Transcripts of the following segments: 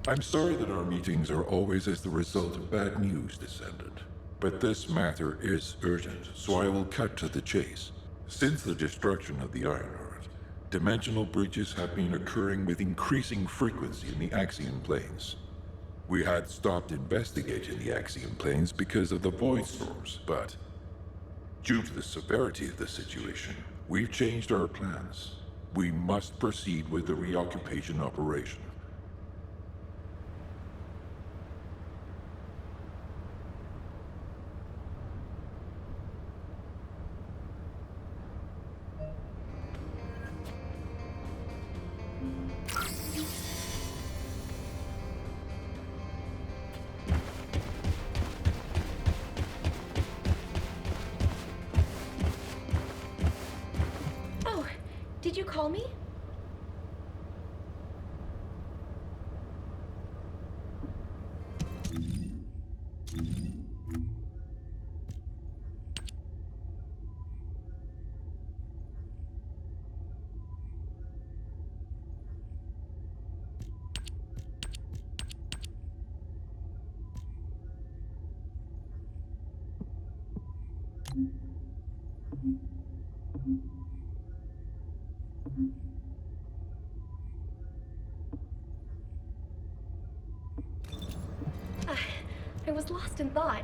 I'm sorry that our meetings are always as the result of bad news, Descendant. But this matter is urgent, so I will cut to the chase. Since the destruction of the Iron Heart, dimensional breaches have been occurring with increasing frequency in the Axion planes. We had stopped investigating the Axion planes because of the void storms, but due to the severity of the situation, we've changed our plans. We must proceed with the reoccupation operation. Oh, did you call me? I was lost in thought.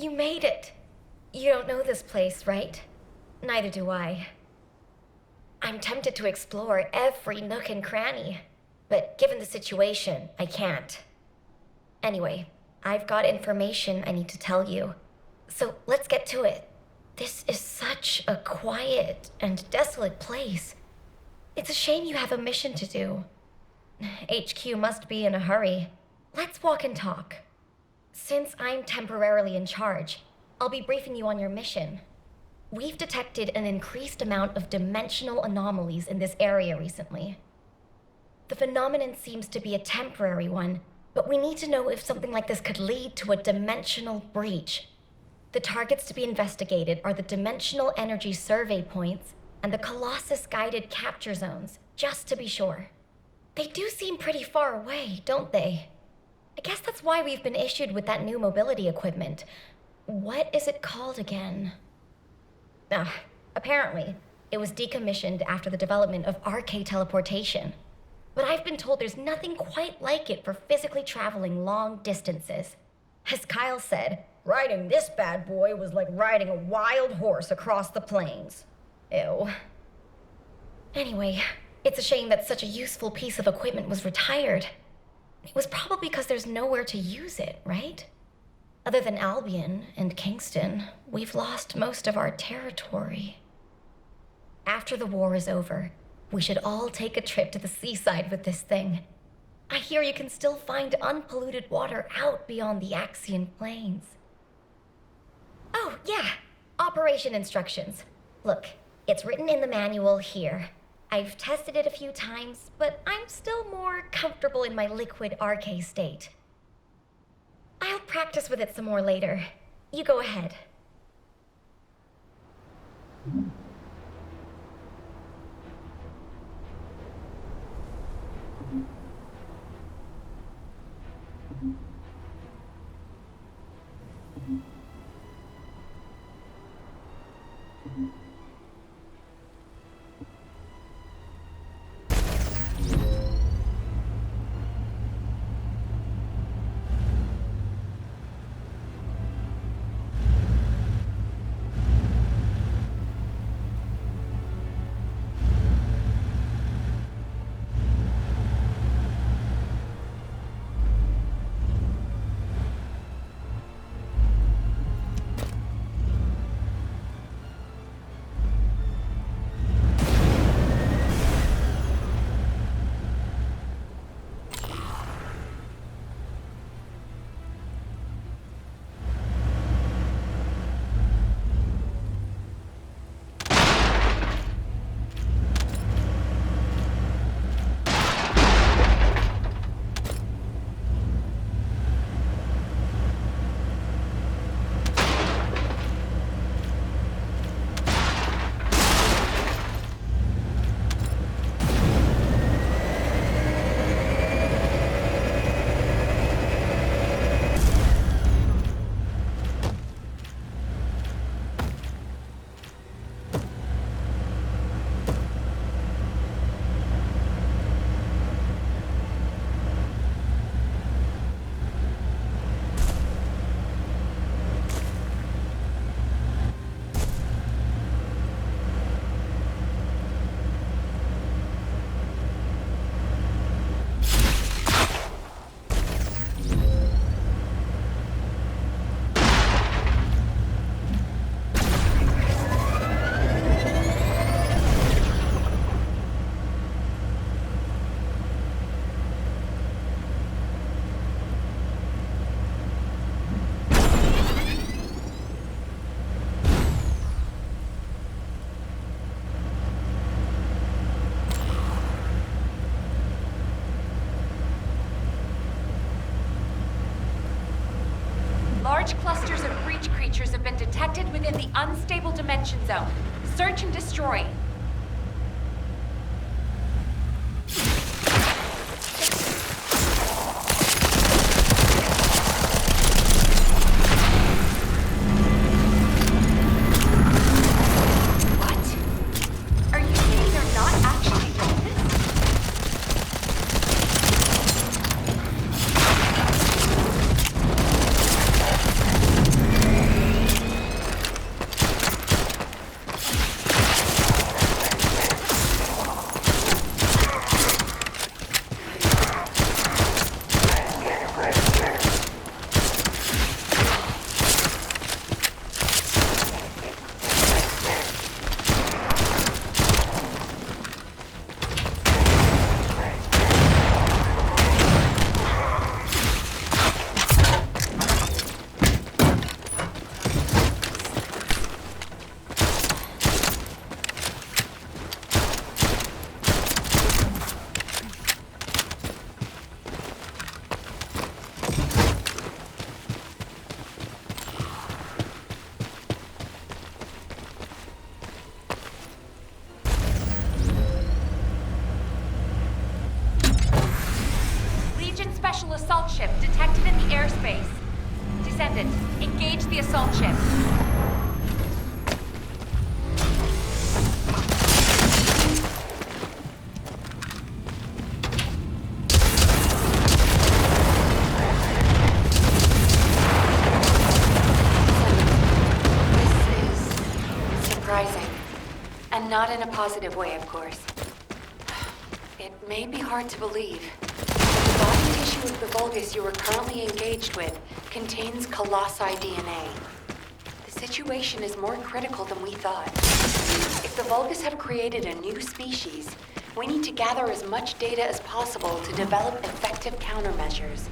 You made it. You don't know this place, right? Neither do I. I'm tempted to explore every nook and cranny, but given the situation, I can't. Anyway, I've got information I need to tell you. So let's get to it. This is such a quiet and desolate place. It's a shame you have a mission to do. HQ must be in a hurry. Let's walk and talk. Since I'm temporarily in charge, I'll be briefing you on your mission. We've detected an increased amount of dimensional anomalies in this area recently. The phenomenon seems to be a temporary one, but we need to know if something like this could lead to a dimensional breach. The targets to be investigated are the dimensional energy survey points and the Colossus-guided capture zones, just to be sure. They do seem pretty far away, don't they? I guess that's why we've been issued with that new mobility equipment. What is it called again? Apparently, it was decommissioned after the development of RK teleportation. But I've been told there's nothing quite like it for physically traveling long distances. As Kyle said, riding this bad boy was like riding a wild horse across the plains. Ew. Anyway, it's a shame that such a useful piece of equipment was retired. It was probably because there's nowhere to use it, right? Other than Albion and Kingston, we've lost most of our territory. After the war is over, we should all take a trip to the seaside with this thing. I hear you can still find unpolluted water out beyond the Axion plains. Oh, yeah, operation instructions. Look, It's written in the manual here. I've tested it a few times, but I'm still more comfortable in my liquid RK state. I'll practice with it some more later. You go ahead. Large clusters of breach creatures have been detected within the unstable dimension zone. Search and destroy. What? Are you saying they're not actually relevant? Special assault ship detected in the airspace. Descendant, engage the assault ship. This is surprising. And not in a positive way, of course. It may be hard to believe. The body tissue of the Vulgus you are currently engaged with contains colossi DNA. The situation is more critical than we thought. If the Vulgus have created a new species, we need to gather as much data as possible to develop effective countermeasures.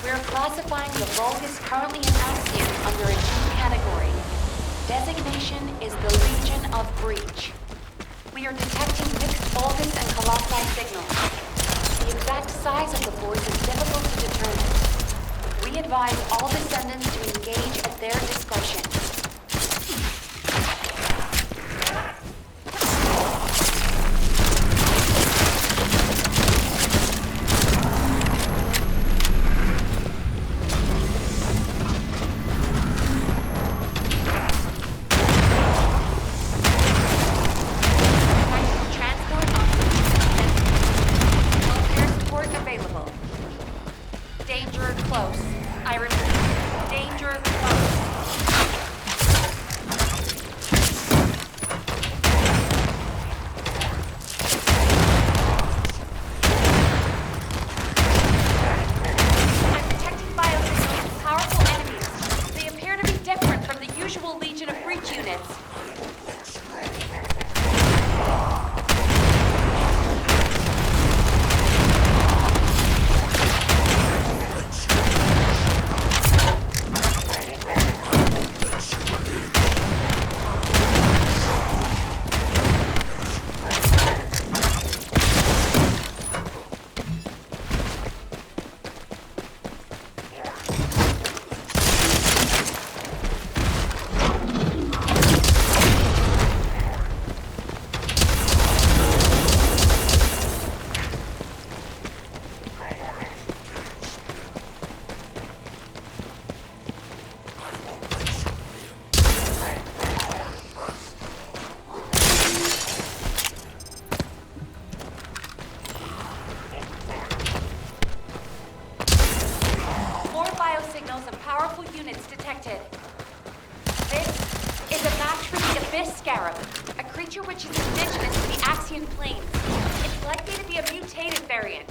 We're classifying the Vulgus currently in Axiom under a new category. Designation is the Legion of Breach. We are detecting mixed Vulgus and Colossi signals. The exact size of the force is difficult to determine. We advise all Descendants to engage at their discretion. Danger close. I repeat, danger close. I'm detecting biosignals of powerful enemies. They appear to be different from the usual Legion of Breach units. Signals of powerful units detected. This is a match for the Abyss Scarab, a creature which is indigenous to the Axian Plains. It's likely to be a mutated variant.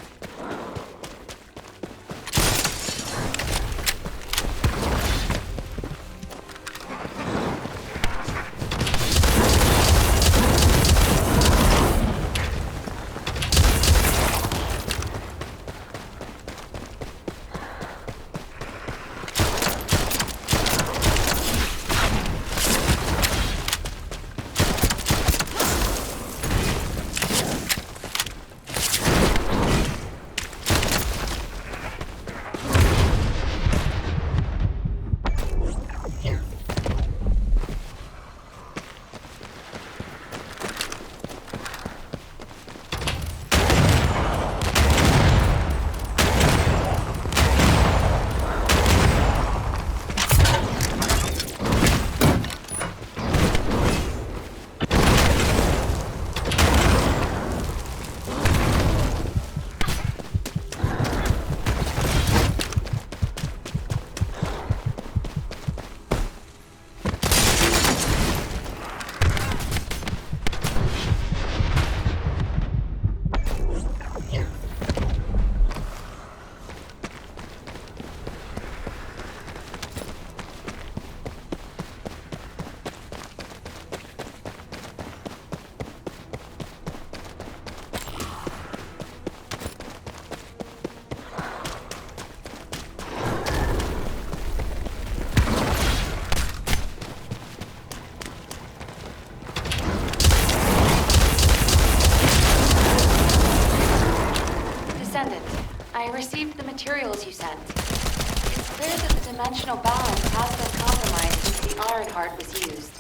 I received the materials you sent. It's clear that the dimensional balance has been compromised since the Ironheart was used.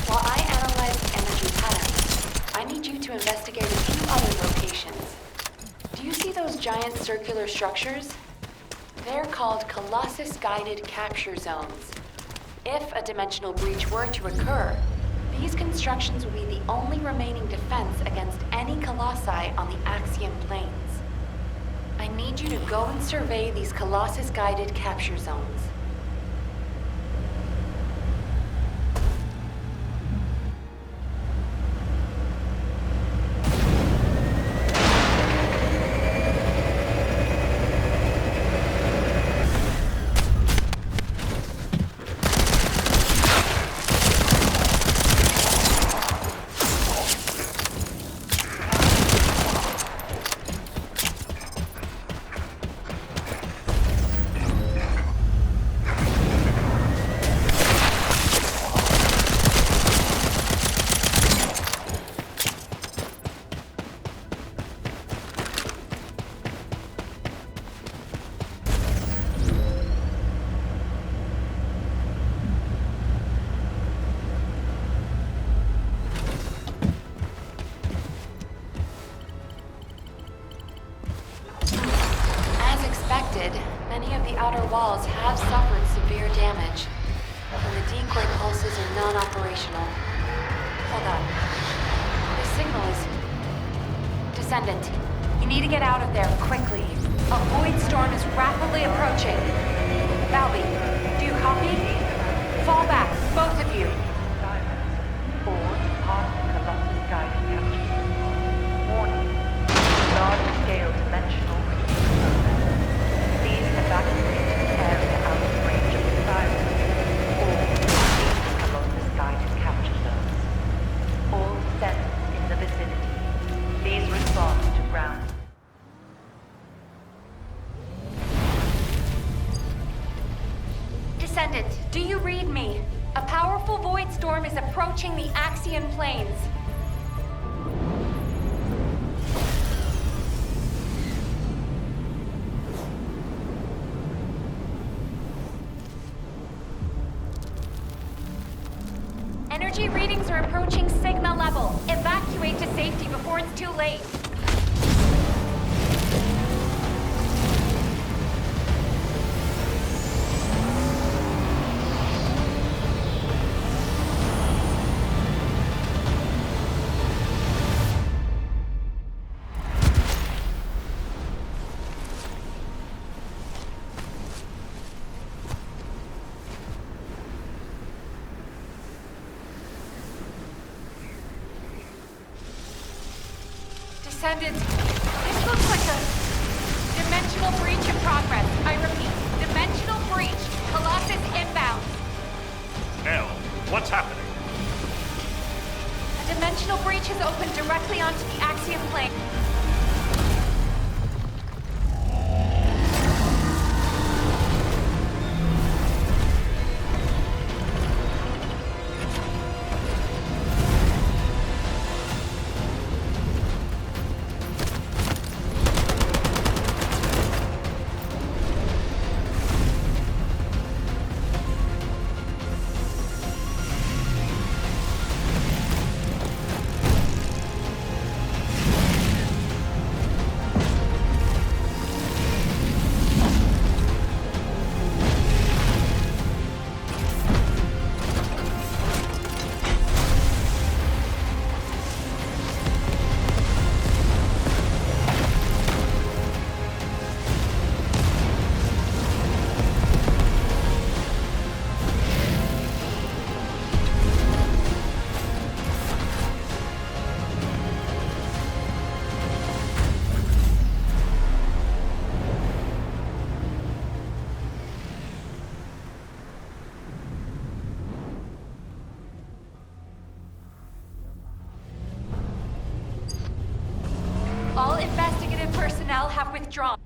While I analyze the energy patterns, I need you to investigate a few other locations. Do you see those giant circular structures? They're called Colossus-guided capture zones. If a dimensional breach were to occur, these constructions would be the only remaining defense against any Colossi on the Axiom Plains. I need you to go and survey these Colossus-guided capture zones. are non-operational. Hold on. The signal is... Descendant, you need to get out of there, quickly. A void storm is rapidly approaching. Balby, do you copy? Fall back, both of you. Large-scale dimensional breach. Please evacuate the area out of range of the siren. Or please come on the sky to capture zones. All descendants in the vicinity, please respond to ground. Descendant, do you read me? A powerful void storm is approaching the Axian plains. Energy readings are approaching Sigma level. Evacuate to safety before it's too late. Descendant, this looks like a dimensional breach in progress. I repeat, dimensional breach. Colossus inbound. Hell, what's happening? A dimensional breach has opened directly onto the Axiom plane. All investigative personnel have withdrawn.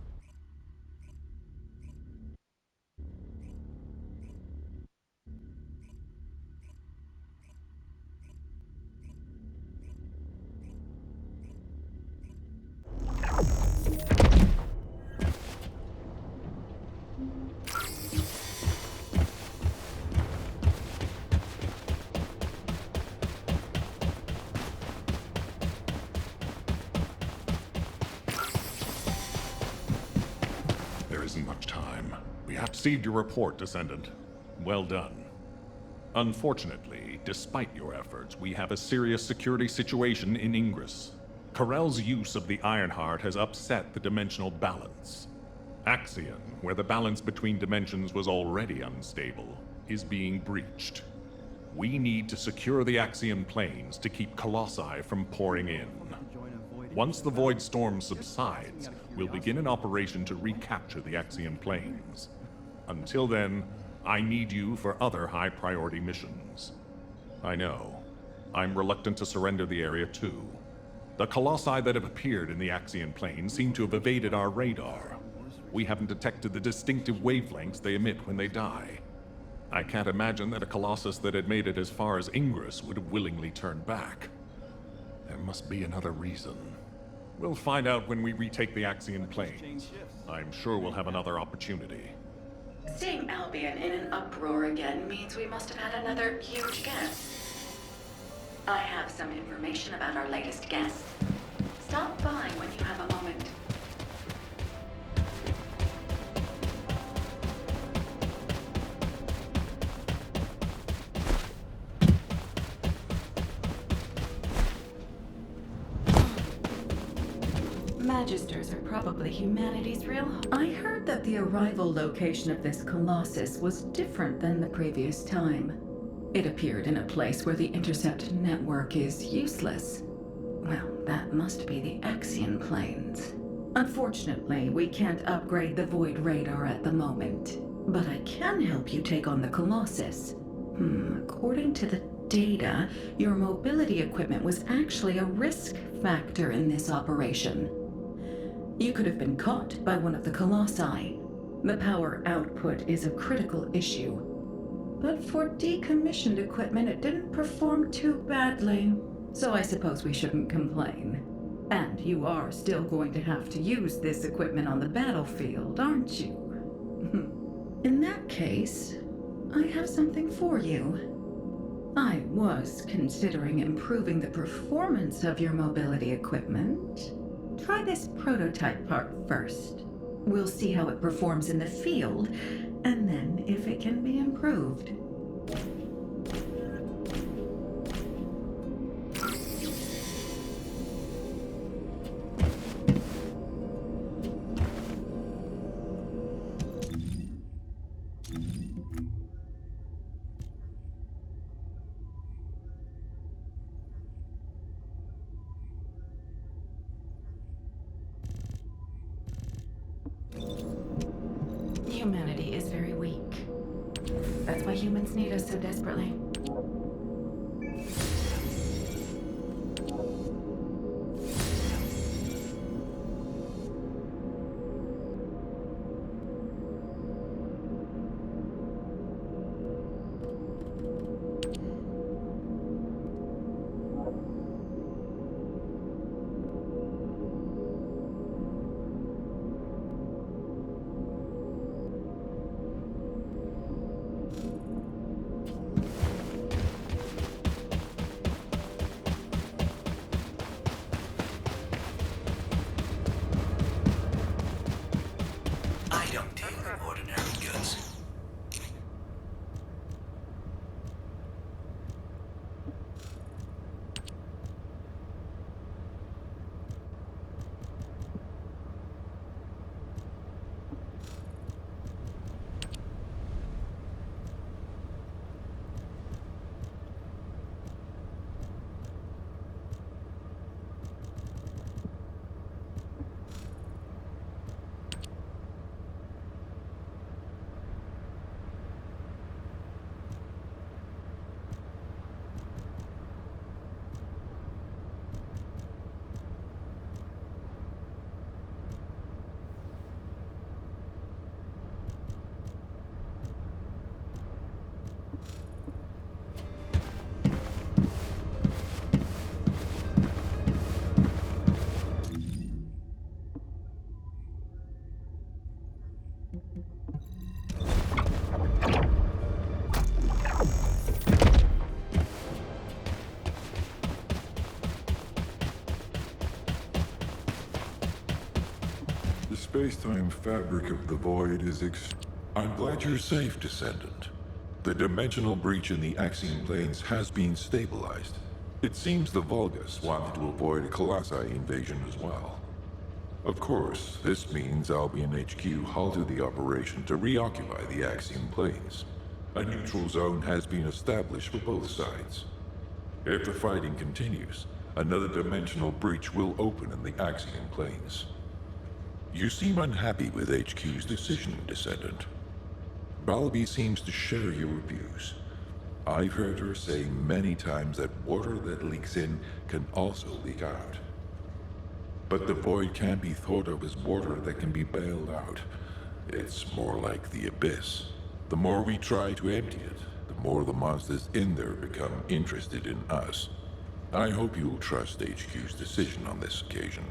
There isn't much time. We have received your report, Descendant. Well done. Unfortunately, despite your efforts, we have a serious security situation in Ingress. Corell's use of the Ironheart has upset the dimensional balance. Axion, where the balance between dimensions was already unstable, is being breached. We need to secure the Axion planes to keep Colossi from pouring in. Once the Void Storm subsides, we'll begin an operation to recapture the Axion planes. Until then, I need you for other high-priority missions. I know. I'm reluctant to surrender the area too. The Colossi that have appeared in the Axion plane seem to have evaded our radar. We haven't detected the distinctive wavelengths they emit when they die. I can't imagine that a Colossus that had made it as far as Ingress would have willingly turned back. There must be another reason. We'll find out when we retake the Axion planes. I'm sure we'll have another opportunity. Seeing Albion in an uproar again means we must have had another huge guest. I have some information about our latest guest. Stop by when you have a moment. Magisters are probably humanity's real. I heard that the arrival location of this Colossus was different than the previous time. It appeared in a place where the intercept network is useless. Well, that must be the Axion planes. Unfortunately, we can't upgrade the Void radar at the moment. But I can help you take on the Colossus. According to the data, your mobility equipment was actually a risk factor in this operation. You could have been caught by one of the Colossi. The power output is a critical issue. But for decommissioned equipment, it didn't perform too badly. So I suppose we shouldn't complain. And you are still going to have to use this equipment on the battlefield, aren't you? In that case, I have something for you. I was considering improving the performance of your mobility equipment. Try this prototype part first. We'll see how it performs in the field, and then if it can be improved. Humanity is very weak. That's why humans need us so desperately. I don't deal with ordinary goods. The space-time fabric of the Void is I'm glad you're safe, Descendant. The dimensional breach in the Axiom planes has been stabilized. It seems the Vulgus wanted to avoid a Colossi invasion as well. Of course, this means Albion HQ halted the operation to reoccupy the Axiom planes. A neutral zone has been established for both sides. If the fighting continues, another dimensional breach will open in the Axiom planes. You seem unhappy with HQ's decision, Descendant. Balby seems to share your views. I've heard her say many times that water that leaks in can also leak out. But the Void can't be thought of as water that can be bailed out. It's more like the Abyss. The more we try to empty it, the more the monsters in there become interested in us. I hope you'll trust HQ's decision on this occasion.